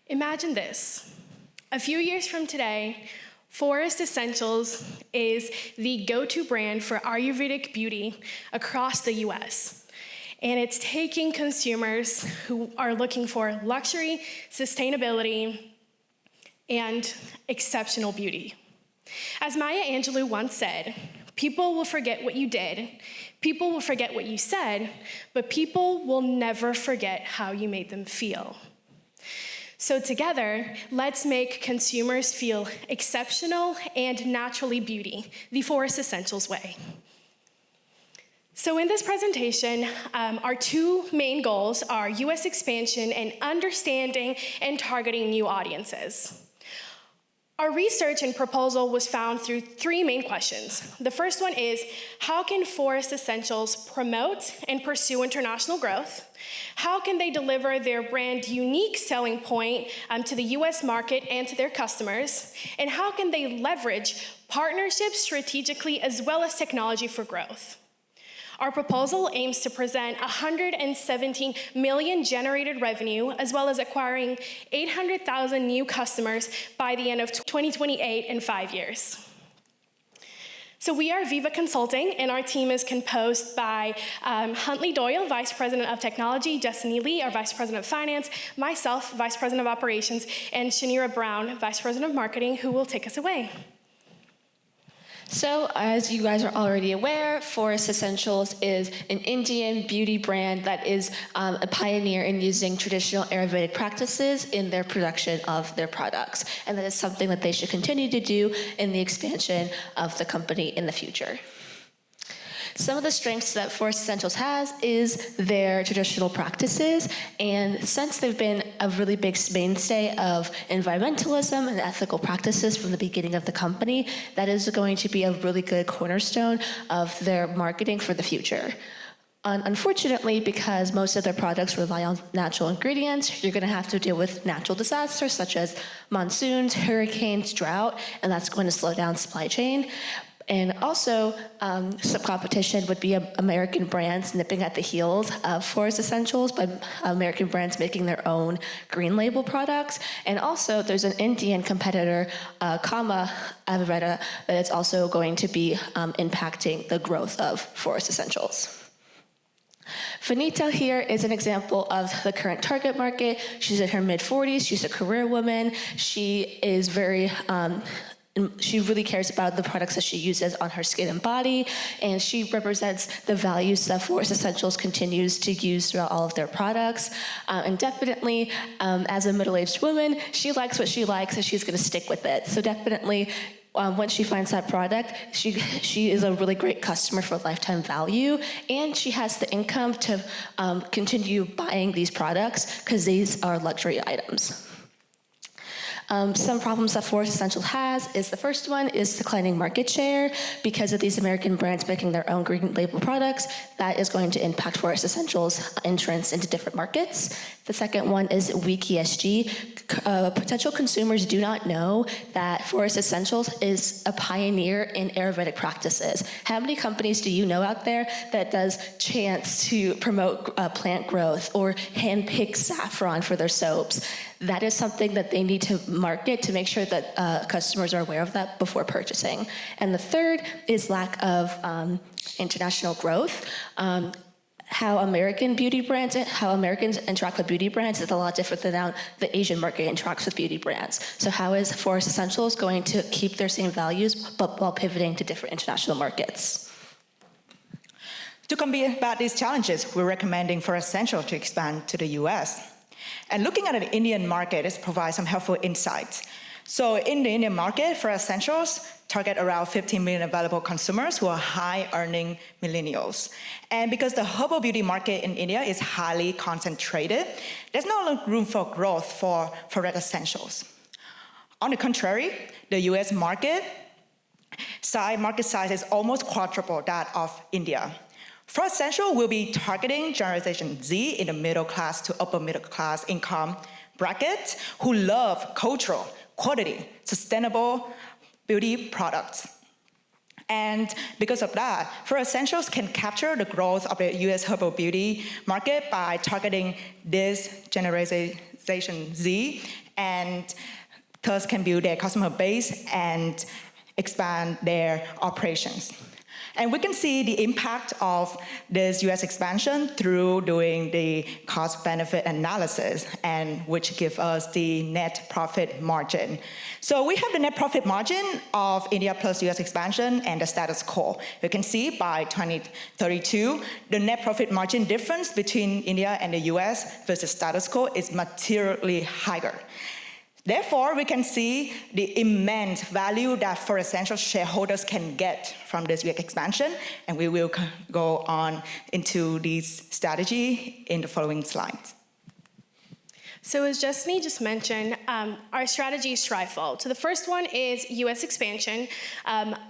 Imagine this. A few years from today, Forest Essentials is the go-to brand for Ayurvedic beauty across the US. And it's taking consumers who are looking for luxury, sustainability, and exceptional beauty. As Maya Angelou once said, people will forget what you did, people will forget what you said, but people will never forget how you made them feel. So together, let's make consumers feel exceptional and naturally beauty, the Forest Essentials way. So in this presentation, our two main goals are US expansion and understanding and targeting new audiences. Our research and proposal was found through three main questions. The first one is, how can Forest Essentials promote and pursue international growth? How can they deliver their brand unique selling point to the US market and to their customers? And how can they leverage partnerships strategically as well as technology for growth? Our proposal aims to present 117 million generated revenue, as well as acquiring 800,000 new customers by the end of 2028 in 5 years. So we are Viva Consulting, and our team is composed by Huntley Doyle, Vice President of Technology, Destiny Lee, our Vice President of Finance, myself, Vice President of Operations, and Shanira Brown, Vice President of Marketing, who will take us away. So, as you guys are already aware, Forest Essentials is an Indian beauty brand that is a pioneer in using traditional Ayurvedic practices in their production of their products. And that is something that they should continue to do in the expansion of the company in the future. Some of the strengths that Forest Essentials has is their traditional practices, and since they've been a really big mainstay of environmentalism and ethical practices from the beginning of the company, that is going to be a really good cornerstone of their marketing for the future. Unfortunately, because most of their products rely on natural ingredients, you're going to have to deal with natural disasters such as monsoons, hurricanes, drought, and that's going to slow down supply chain. And also, some competition would be American brands nipping at the heels of Forest Essentials by American brands making their own green label products. And also, there's an Indian competitor, Kama Ayurveda, that is also going to be impacting the growth of Forest Essentials. Vanita here is an example of the current target market. She's in her mid-40s. She's a career woman. She is she really cares about the products that she uses on her skin and body, and she represents the values that Forest Essentials continues to use throughout all of their products. And definitely, as a middle-aged woman, she likes what she likes, and she's going to stick with it. So definitely, once she finds that product, she is a really great customer for lifetime value, and she has the income to continue buying these products because these are luxury items. Some problems that Forest Essentials has is the first one is declining market share because of these American brands making their own green label products. That is going to impact Forest Essentials' entrance into different markets. The second one is weak ESG. Potential consumers do not know that Forest Essentials is a pioneer in Ayurvedic practices. How many companies do you know out there that does chants to promote plant growth or handpick saffron for their soaps? That is something that they need to market to make sure that customers are aware of that before purchasing. And the third is lack of international growth. How Americans interact with beauty brands is a lot different than how the Asian market interacts with beauty brands. So how is Forest Essentials going to keep their same values but while pivoting to different international markets? To combat these challenges, we're recommending Forest Essentials to expand to the US. And looking at the Indian market is provides some helpful insights. So in the Indian market, Forest Essentials target around 15 million available consumers who are high-earning millennials. And because the herbal beauty market in India is highly concentrated, there's no room for growth for Forest Essentials. On the contrary, the US market size is almost quadruple that of India. Forest Essentials will be targeting Generation Z in the middle class to upper middle class income bracket who love cultural, quality, sustainable beauty products. And because of that, Forest Essentials can capture the growth of the US herbal beauty market by targeting this Generation Z and thus can build their customer base and expand their operations. And we can see the impact of this US expansion through doing the cost-benefit analysis, and which give us the net profit margin. So we have the net profit margin of India plus US expansion and the status quo. You can see by 2032, the net profit margin difference between India and the US versus status quo is materially higher. Therefore, we can see the immense value that For Essentials shareholders can get from this US expansion, and we will go on into this strategy in the following slides. So as Justini just mentioned, our strategy is threefold. So the first one is US expansion,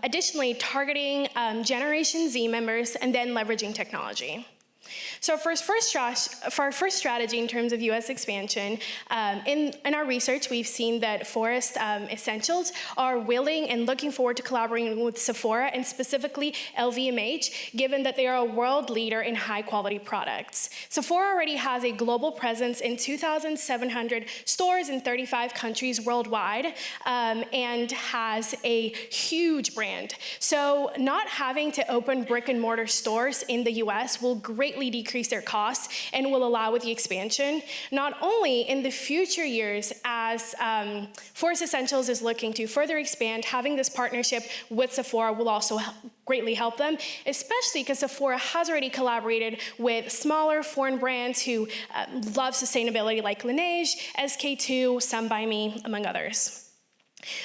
additionally targeting Generation Z members, and then leveraging technology. So for our first strategy in terms of US expansion, in our research, we've seen that Forest Essentials are willing and looking forward to collaborating with Sephora and specifically LVMH, given that they are a world leader in high quality products. Sephora already has a global presence in 2,700 stores in 35 countries worldwide, and has a huge brand. So not having to open brick and mortar stores in the US will greatly decrease their costs and will allow with the expansion. Not only in the future years as Forest Essentials is looking to further expand, having this partnership with Sephora will also greatly help them, especially because Sephora has already collaborated with smaller foreign brands who love sustainability like Laneige, SK2, Some By Me, among others.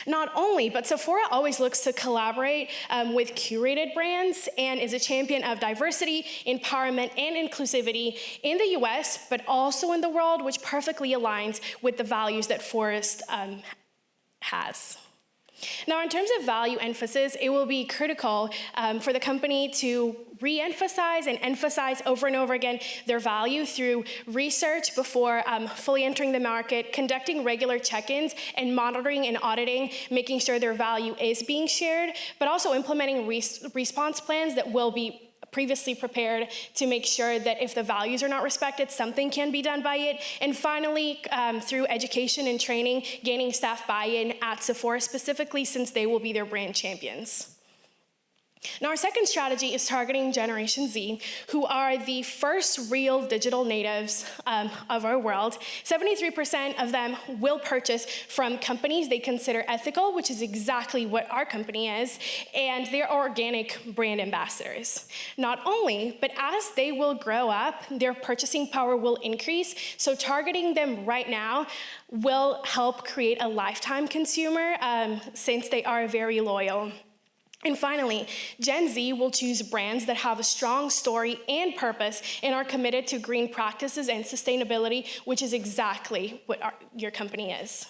Not only, but Sephora always looks to collaborate with curated brands and is a champion of diversity, empowerment, and inclusivity in the US, but also in the world, which perfectly aligns with the values that Forest has. Now, in terms of value emphasis, it will be critical for the company to re-emphasize and emphasize over and over again their value through research before fully entering the market, conducting regular check-ins, and monitoring and auditing, making sure their value is being shared, but also implementing response plans that will be previously prepared to make sure that if the values are not respected, something can be done by it. And finally, through education and training, gaining staff buy-in at Sephora specifically, since they will be their brand champions. Now, our second strategy is targeting Generation Z, who are the first real digital natives of our world. 73% of them will purchase from companies they consider ethical, which is exactly what our company is, and they're organic brand ambassadors. Not only, but as they will grow up, their purchasing power will increase, so targeting them right now will help create a lifetime consumer since they are very loyal. And finally, Gen Z will choose brands that have a strong story and purpose and are committed to green practices and sustainability, which is exactly what your company is.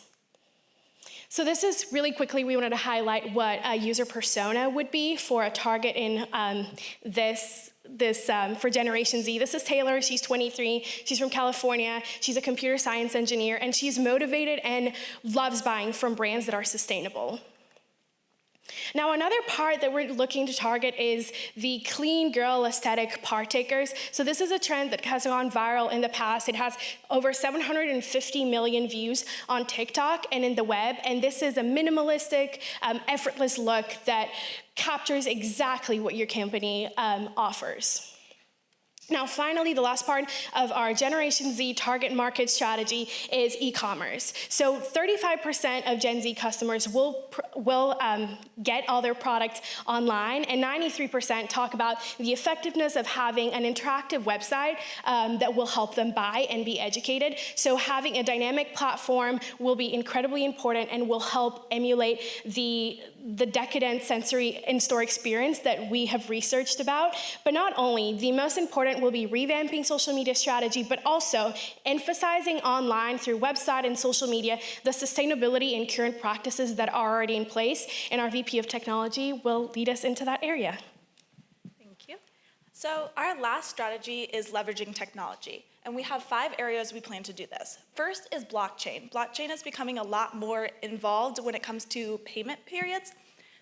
So this is really quickly, we wanted to highlight what a user persona would be for a target in for Generation Z. This is Taylor, she's 23, she's from California, she's a computer science engineer, and she's motivated and loves buying from brands that are sustainable. Now, another part that we're looking to target is the clean girl aesthetic partakers. So this is a trend that has gone viral in the past. It has over 750 million views on TikTok and in the web, and this is a minimalistic, effortless look that captures exactly what your company offers. Now, finally, the last part of our Generation Z target market strategy is e-commerce. So 35% of Gen Z customers will get all their products online, and 93% talk about the effectiveness of having an interactive website that will help them buy and be educated. So having a dynamic platform will be incredibly important and will help emulate the decadent sensory in-store experience that we have researched about. But not only, the most important will be revamping social media strategy, but also emphasizing online through website and social media the sustainability and current practices that are already in place, and our VP of Technology will lead us into that area. Thank you. So our last strategy is leveraging technology, and we have 5 areas we plan to do this. First is blockchain. Blockchain is becoming a lot more involved when it comes to payment periods.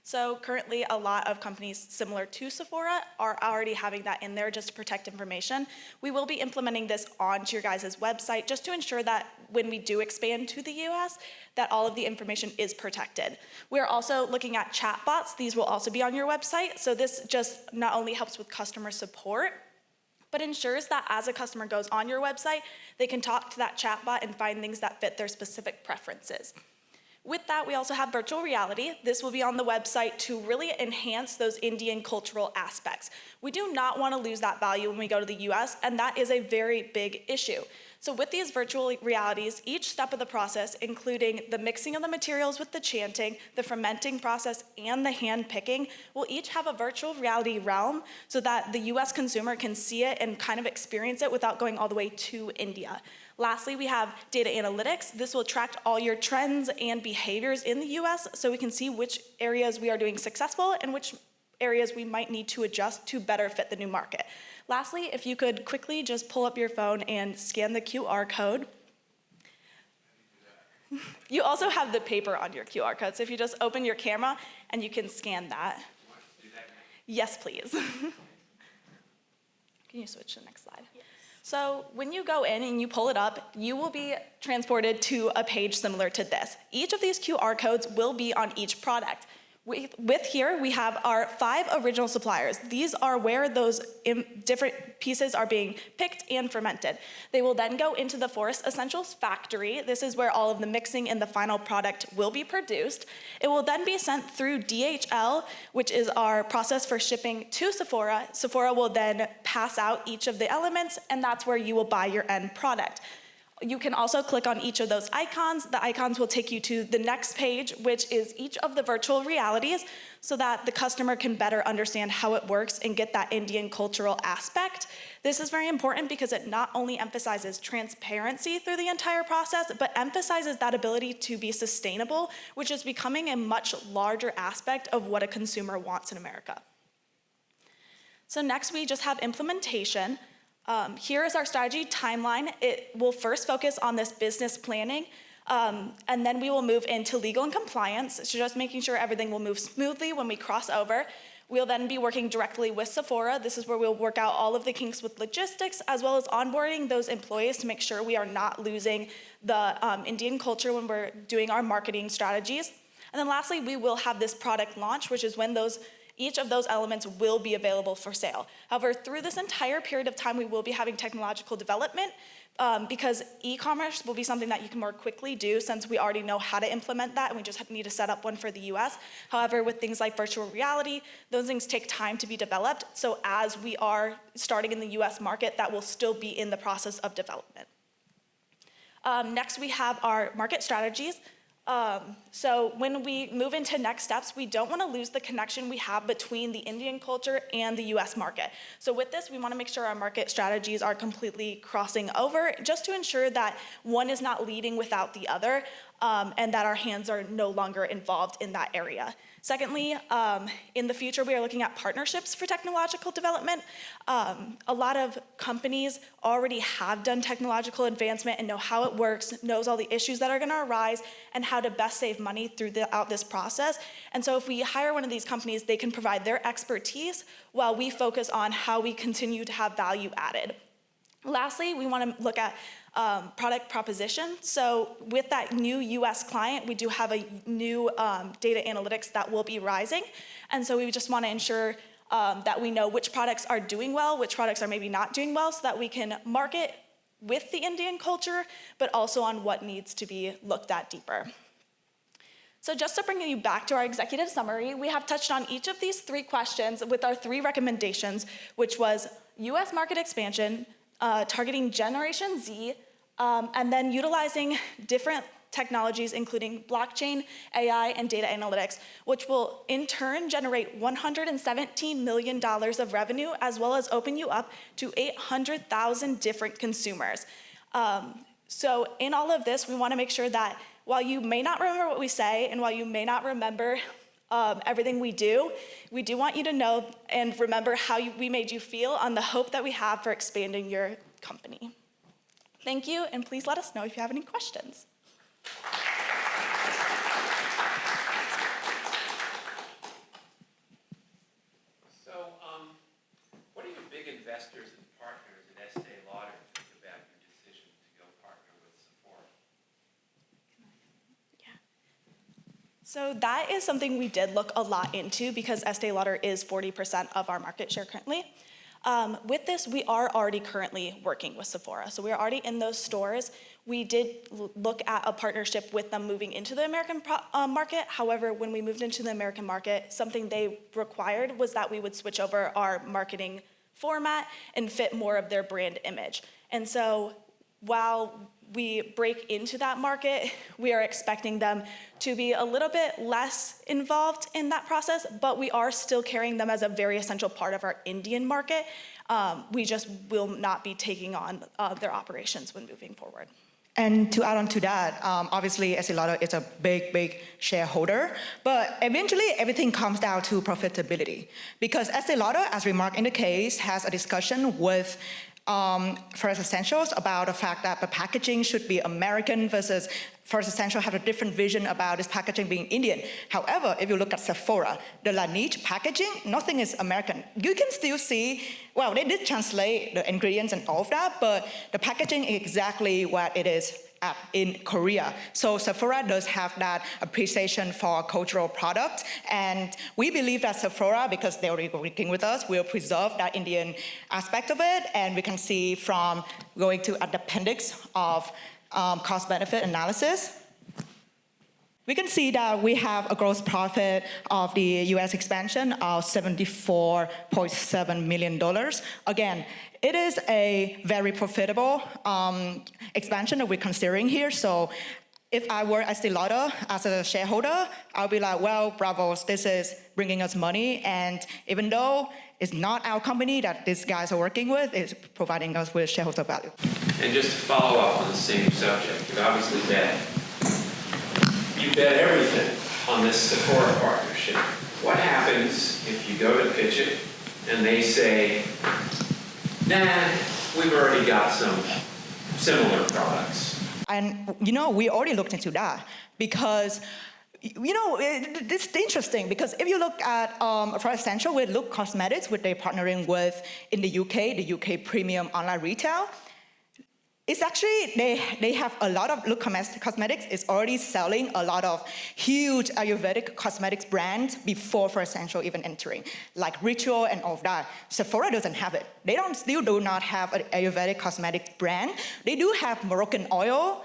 So currently, a lot of companies similar to Sephora are already having that in there just to protect information. We will be implementing this onto your guys' website just to ensure that when we do expand to the US, that all of the information is protected. We're also looking at chatbots. These will also be on your website. So this just not only helps with customer support, but ensures that as a customer goes on your website, they can talk to that chatbot and find things that fit their specific preferences. With that, we also have virtual reality. This will be on the website to really enhance those Indian cultural aspects. We do not want to lose that value when we go to the US, and that is a very big issue. So with these virtual realities, each step of the process, including the mixing of the materials with the chanting, the fermenting process, and the hand picking, will each have a virtual reality realm so that the US consumer can see it and kind of experience it without going all the way to India. Lastly, we have data analytics. This will track all your trends and behaviors in the US so we can see which areas we are doing successful and which areas we might need to adjust to better fit the new market. Lastly, if you could quickly just pull up your phone and scan the QR code. You also have the paper on your QR code, so if you just open your camera and you can scan that. Yes, please. Can you switch to the next slide? Yes. So when you go in and you pull it up, you will be transported to a page similar to this. Each of these QR codes will be on each product. With here, we have our 5 original suppliers. These are where those different pieces are being picked and fermented. They will then go into the Forest Essentials factory. This is where all of the mixing and the final product will be produced. It will then be sent through DHL, which is our process for shipping to Sephora. Sephora will then pass out each of the elements, and that's where you will buy your end product. You can also click on each of those icons. The icons will take you to the next page, which is each of the virtual realities, so that the customer can better understand how it works and get that Indian cultural aspect. This is very important because it not only emphasizes transparency through the entire process, but emphasizes that ability to be sustainable, which is becoming a much larger aspect of what a consumer wants in America. So next, we just have implementation. Here is our strategy timeline. It will first focus on this business planning, and then we will move into legal and compliance, so just making sure everything will move smoothly when we cross over. We'll then be working directly with Sephora. This is where we'll work out all of the kinks with logistics, as well as onboarding those employees to make sure we are not losing the Indian culture when we're doing our marketing strategies. And then lastly, we will have this product launch, which is when each of those elements will be available for sale. However, through this entire period of time, we will be having technological development because e-commerce will be something that you can more quickly do since we already know how to implement that and we just need to set up one for the US. However, with things like virtual reality, those things take time to be developed. So as we are starting in the US market, that will still be in the process of development. Next, we have our market strategies. So when we move into next steps, we don't want to lose the connection we have between the Indian culture and the US market. So with this, we want to make sure our market strategies are completely crossing over just to ensure that one is not leading without the other and that our hands are no longer involved in that area. Secondly, in the future, we are looking at partnerships for technological development. A lot of companies already have done technological advancement and know how it works, knows all the issues that are going to arise, and how to best save money throughout this process. And so if we hire one of these companies, they can provide their expertise while we focus on how we continue to have value added. Lastly, we want to look at product proposition. So with that new US client, we do have a new data analytics that will be rising. And so we just want to ensure that we know which products are doing well, which products are maybe not doing well, so that we can market with the Indian culture, but also on what needs to be looked at deeper. So just to bring you back to our executive summary, we have touched on each of these 3 questions with our 3 recommendations, which was US market expansion, targeting Generation Z, and then utilizing different technologies, including blockchain, AI, and data analytics, which will in turn generate $117 million of revenue, as well as open you up to 800,000 different consumers. So in all of this, we want to make sure that while you may not remember what we say, and while you may not remember everything we do want you to know and remember how we made you feel on the hope that we have for expanding your company. Thank you, and please let us know if you have any questions. investors and partners at Estee Lauder think about your decision to go partner with Sephora? So that is something we did look a lot into because Estee Lauder is 40% of our market share currently. With this, we are already currently working with Sephora. So we are already in those stores. We did look at a partnership with them moving into the American market. However, when we moved into the American market, something they required was that we would switch over our marketing format and fit more of their brand image. And so while we break into that market, we are expecting them to be a little bit less involved in that process, but we are still carrying them as a very essential part of our Indian market. We just will not be taking on their operations when moving forward. And to add on to that, obviously Estee Lauder is a big shareholder, but eventually everything comes down to profitability. Because Estee Lauder, as remarked in the case, has a discussion with Forest Essentials about the fact that the packaging should be American versus Forest Essentials have a different vision about this packaging being Indian. However, if you look at Sephora, the Laneige packaging, nothing is American. You can still see, well, they did translate the ingredients and all of that, but the packaging is exactly what it is in Korea. So Sephora does have that appreciation for cultural products, and we believe that Sephora, because they're already working with us, will preserve that Indian aspect of it, and we can see from going to an appendix of cost-benefit analysis. We can see that we have a gross profit of the US expansion of $74.7 million. Again, it is a very profitable expansion that we're considering here. So if I were Estee Lauder as a shareholder, I'll be like, well, bravo, this is bringing us money. And even though it's not our company that these guys are working with, it's providing us with shareholder value. And just to follow up on the same subject, you obviously you bet everything on this Sephora partnership. What happens if you go to pitch it and they say, nah, we've already got some similar products? And, we already looked into that because, it's interesting because if you look at, for Essential with Look Cosmetics, which they're partnering with in the UK premium online retail, it's actually, they have a lot of Look Cosmetics is already selling a lot of huge Ayurvedic cosmetics brands before For Essential even entering, like Ritual and all of that. Sephora doesn't have it. They still do not have an Ayurvedic cosmetics brand. They do have Moroccan oil,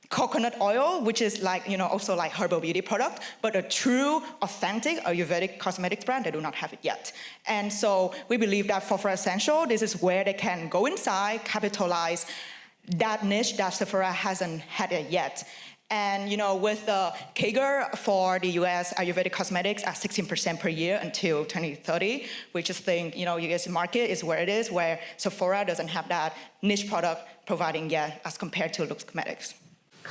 coconut oil, which is like, also like herbal beauty product, but a true, authentic Ayurvedic cosmetics brand, they do not have it yet. And so we believe that for Essential, this is where they can go inside, capitalize that niche that Sephora hasn't had it yet. And with the CAGR for the US Ayurvedic cosmetics at 16% per year until 2030, we just think, US market is where it is, where Sephora doesn't have that niche product providing yet as compared to Look Cosmetics.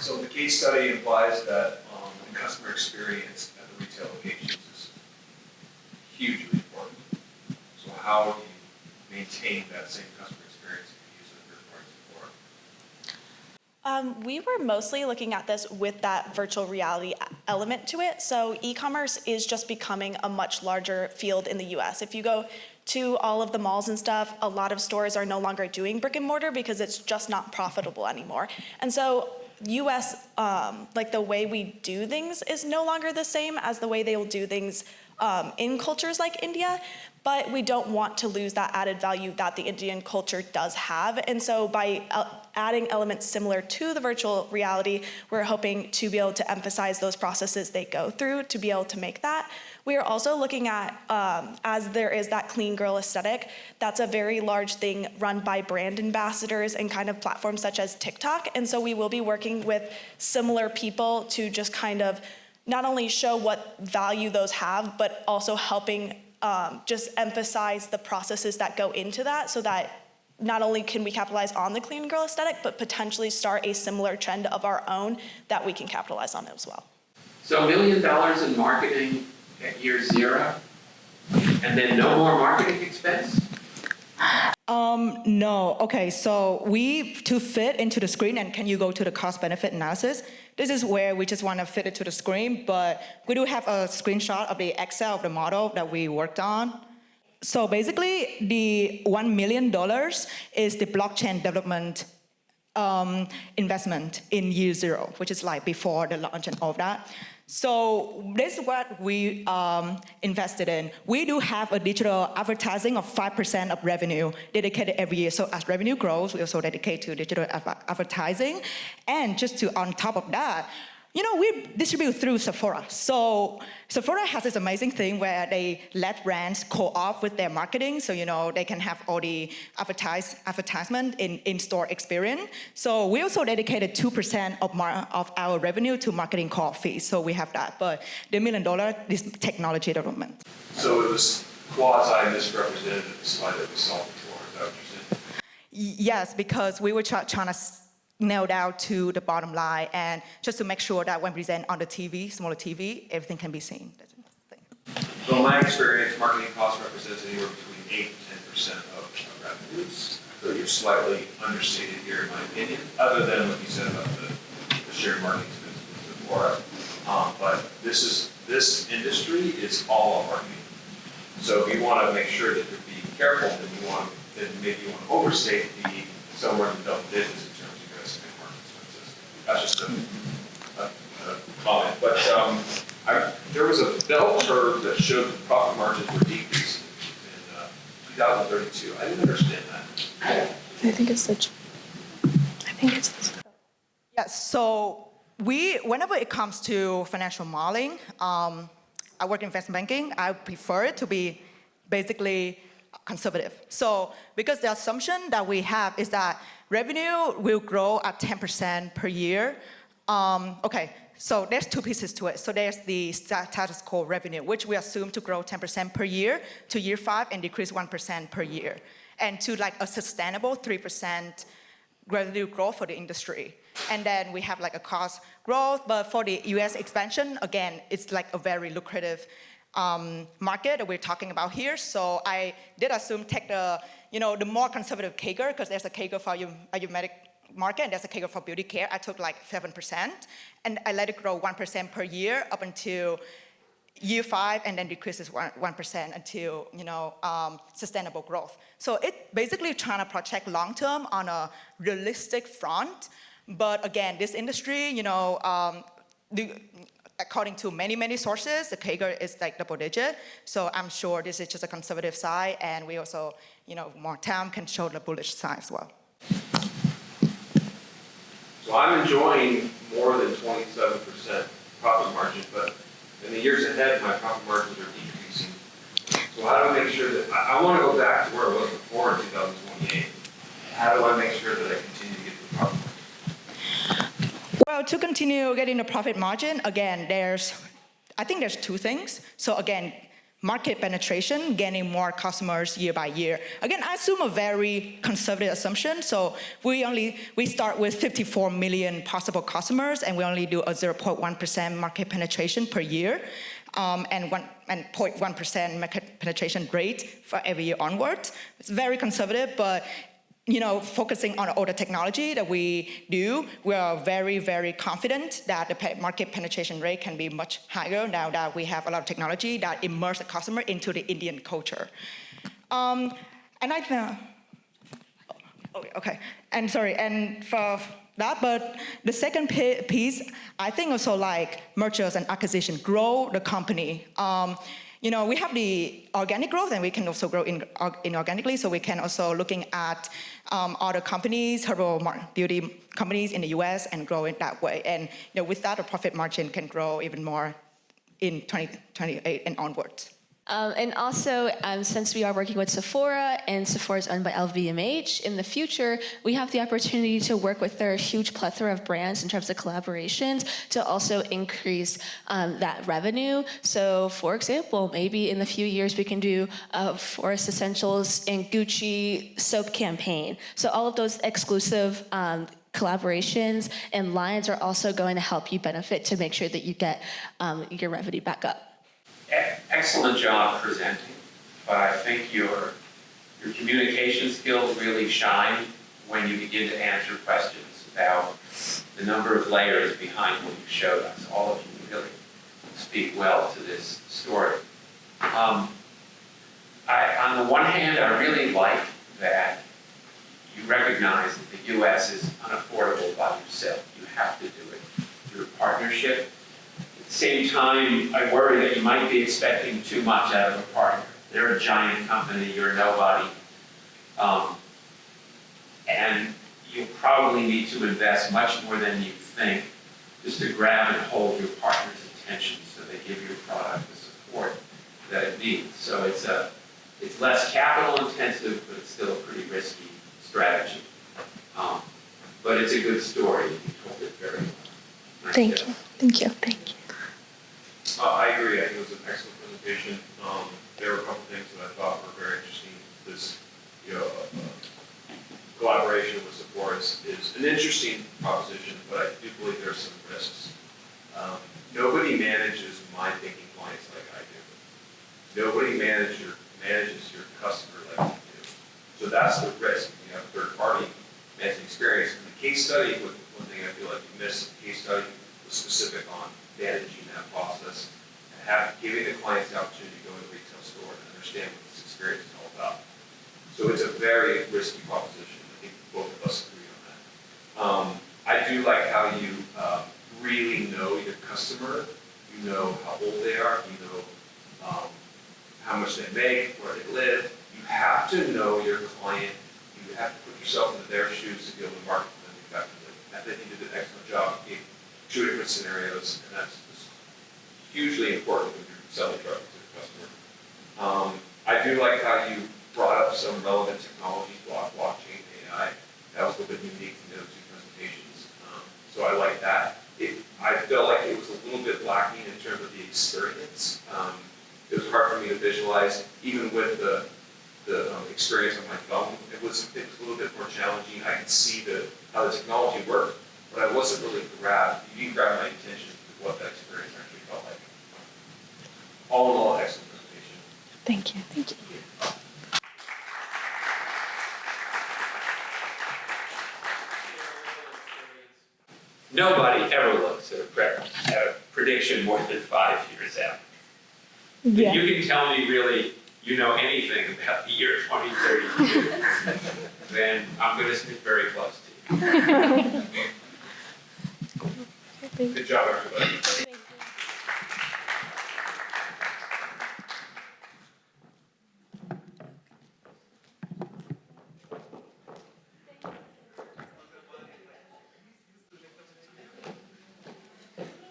So the case study implies that the customer experience at the retail locations is hugely important. So how do you maintain that same customer experience if you use a third-party Sephora? We were mostly looking at this with that virtual reality element to it. So e-commerce is just becoming a much larger field in the US. If you go to all of the malls and stuff, a lot of stores are no longer doing brick and mortar because it's just not profitable anymore. And so US, like the way we do things is no longer the same as the way they will do things in cultures like India, but we don't want to lose that added value that the Indian culture does have. And so by adding elements similar to the virtual reality, we're hoping to be able to emphasize those processes they go through to be able to make that. We are also looking at, as there is that clean girl aesthetic, that's a very large thing run by brand ambassadors and kind of platforms such as TikTok. And so we will be working with similar people to just kind of not only show what value those have, but also helping just emphasize the processes that go into that so that not only can we capitalize on the clean girl aesthetic, but potentially start a similar trend of our own that we can capitalize on as well. So $1 million in marketing at year 0, and then no more marketing expense? No. Okay, so to fit into the screen, and can you go to the cost-benefit analysis? This is where we just want to fit it to the screen, but we do have a screenshot of the Excel of the model that we worked on. So basically, the $1 million is the blockchain development investment in year 0, which is like before the launch and all of that. So this is what we invested in. We do have a digital advertising of 5% of revenue dedicated every year. So as revenue grows, we also dedicate to digital advertising. And just to on top of that, we distribute through Sephora. So Sephora has this amazing thing where they let brands co-op with their marketing. So, they can have all the advertisement in-store experience. So we also dedicated 2% of our revenue to marketing co-op fees. So we have that. But the $1 million is technology development. So it was quasi-misrepresented in the slide that we saw before, is that what you're saying? Yes, because we were trying to nail down to the bottom line and just to make sure that when we present on the TV, smaller TV, everything can be seen. So in my experience, marketing cost represents anywhere between 8 to 10% of revenues. So you're slightly understated here, in my opinion, other than what you said about the shared marketing expenses before. But this industry is all on marketing. So if you want to make sure that you're being careful, then maybe you want to overstate the somewhere in the double digits in terms of U.S. marketing expenses. That's just a comment. But there was a bell curve that showed the profit margins were decreasing in 2032. I didn't understand that. I think it's this. Yeah, so whenever it comes to financial modeling, I work in investment banking, I prefer it to be basically conservative. So because the assumption that we have is that revenue will grow at 10% per year. So there's two pieces to it. So there's the status quo revenue, which we assume to grow 10% per year to year 5 and decrease 1% per year. And to like a sustainable 3% revenue growth for the industry. And then we have like a cost growth, but for the US expansion, again, it's like a very lucrative market that we're talking about here. So I did assume take the more conservative CAGR, because there's a CAGR for Ayurvedic market and there's a CAGR for beauty care. I took like 7% and I let it grow 1% per year up until year 5 and then decreases 1% until sustainable growth. So it basically trying to project long term on a realistic front. But again, this industry, according to many sources, the CAGR is like double digit. So I'm sure this is just a conservative side, and we also, more time can show the bullish side as well. So I'm enjoying more than 27% profit margin, but in the years ahead, my profit margins are decreasing. So how do I make sure that, I want to go back to where it was before in 2028. How do I make sure that I continue to get the profit margin? Well, to continue getting the profit margin, again, I think there's two things. So again, market penetration, gaining more customers year by year. Again, I assume a very conservative assumption. So we start with 54 million possible customers, and we only do a 0.1% market penetration per year, and 0.1% market penetration rate for every year onwards. It's very conservative, but focusing on all the technology that we do, we are very, very confident that the market penetration rate can be much higher now that we have a lot of technology that immerse the customer into the Indian culture. And I think, and for that, but the second piece, I think also like mergers and acquisition, grow the company. We have the organic growth, and we can also grow inorganically. So we can also looking at other companies, herbal beauty companies in the US, and grow it that way. And with that, the profit margin can grow even more in 2028 and onwards. And also, since we are working with Sephora, and Sephora is owned by LVMH, in the future, we have the opportunity to work with their huge plethora of brands in terms of collaborations to also increase that revenue. So, for example, maybe in a few years, we can do Forest Essentials and Gucci soap campaign. So all of those exclusive collaborations and lines are also going to help you benefit to make sure that you get your revenue back up. Excellent job presenting, but I think your communication skills really shine when you begin to answer questions about the number of layers behind what you showed us. All of you really speak well to this story. On US is unaffordable by yourself. You have to do it through partnership. At the same time, I worry that you might be expecting too much out of a partner. They're a giant company, you're nobody. And you'll probably need to invest much more than you think just to grab and hold your partner's attention so they give your product the support that it needs. So it's less capital intensive, but it's still a pretty risky strategy. But it's a good story. You told it very well. Nice Thank job. you. Thank you. Thank you. I agree. I think it was an excellent presentation. There were a couple things that I thought were very interesting. This, collaboration with supports is an interesting proposition, but I do believe there's some risks. Nobody manages my thinking clients like I do. Nobody manages your customer like you do. So that's the risk. You have a third party management experience. And the case study, one thing I feel like you missed, the case study was specific on managing that process and giving the clients the opportunity to go to a retail store and understand what this experience is all about. So it's a very risky proposition. I think both of us agree on that. I do like how you really know your customer. You know how old they are. You know how much they make, where they live. You have to know your client. You have to put yourself into their shoes to be able to market to them effectively. I think you did an excellent job. You gave 2 different scenarios, and that's hugely important when you're selling drugs to the customer. I do like how you brought up some relevant technologies, blockchain, AI. That was a little bit unique in those 2 presentations. So I like that. I felt like it was a little bit lacking in terms of the experience. It was hard for me to visualize, even with the experience on my phone. It was a little bit more challenging. I could see how the technology worked, but I wasn't really grabbed. You didn't grab my attention to what that experience actually felt like. All in all, excellent presentation. Thank you. Thank you. Nobody ever looks at a prediction more than 5 years out. Yeah. If you can tell me really you know anything about the year 2032, then I'm going to stick very close to you. Good job, everybody.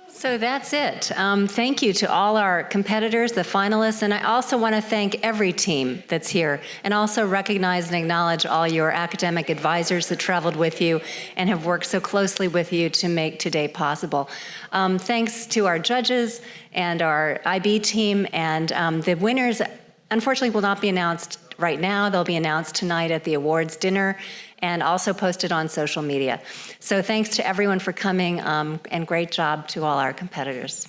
So that's it. Thank you to all our competitors, the finalists, and I also want to thank every team that's here, and also recognize and acknowledge all your academic advisors that traveled with you and have worked so closely with you to make today possible. Thanks to our judges and our IB team, and the winners unfortunately will not be announced right now. They'll be announced tonight at the awards dinner and also posted on social media. So thanks to everyone for coming, and great job to all our competitors.